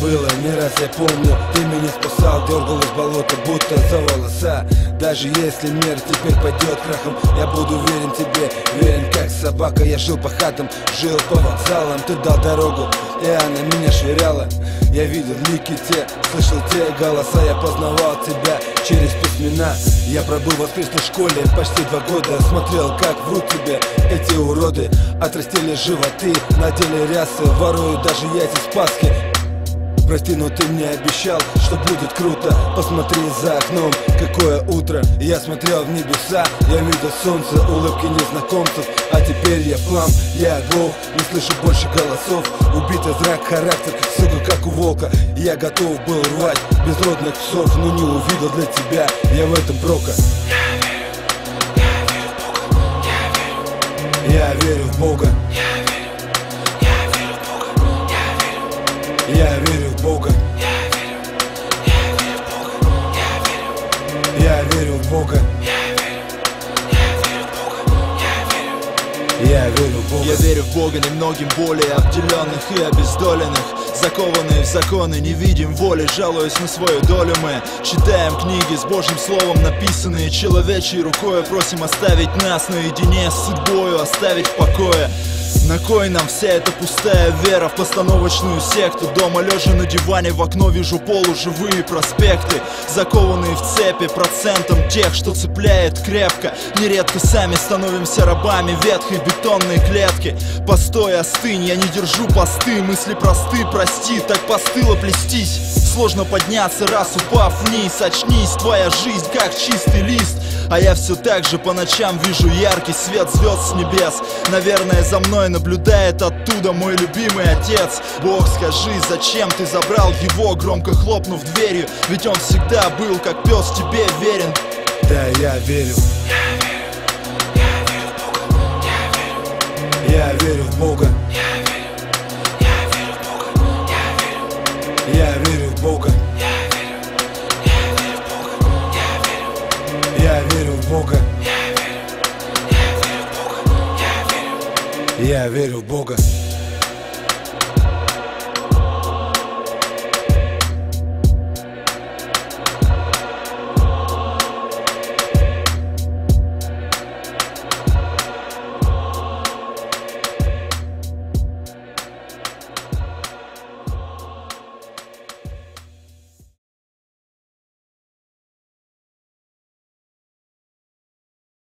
было, не раз я помню. Ты меня спасал, дергал из болота, будто за волоса. Даже если мир теперь пойдет крахом, я буду верен тебе, верен как собака. Я жил по хатам, жил по вокзалам. Ты дал дорогу, и она меня швыряла. Я видел лики те, слышал те голоса. Я познавал тебя через письмена. Я пробыл в воскресной школе почти 2 года. Смотрел, как врут тебе эти уроды. Отрастили животы, надели рясы, воруют даже яйца с Пасхи. Прости, но ты мне обещал, что будет круто. Посмотри за окном, какое утро. Я смотрел в небеса, я видел солнце, улыбки незнакомцев. А теперь я плам, я оглох, не слышу больше голосов. Убитый зрак, характер, сука, как у волка. Я готов был рвать безродных псов, но не увидел для тебя я в этом прока. Я верю в Бога. Я верю в Бога. Я верю в Бога. Я верю в Бога. Я верю в Бога немногим более обделенных и обездоленных, закованные в законы, не видим воли, жалуясь на свою долю. Мы читаем книги с Божьим словом, написанные человечьей рукой. Просим оставить нас наедине с судьбою, оставить в покое. На кой нам вся эта пустая вера в постановочную секту? Дома лежа на диване, в окно вижу полуживые проспекты, закованные в цепи процентом тех, что цепляет крепко. Нередко сами становимся рабами ветхой бетонной клетки. Постой, остынь, я не держу посты, мысли просты, прости, так постыло плестись. Сложно подняться, раз упав вниз. Очнись, твоя жизнь как чистый лист. А я все так же по ночам вижу яркий свет звезд с небес. Наверное, за мной наблюдает оттуда мой любимый отец. Бог, скажи, зачем ты забрал его, громко хлопнув дверью? Ведь он всегда был, как пес, тебе верен. Да, я верю. Я верю в Бога. Я верю в Бога. Я верю в Бога. Я верю в Бога.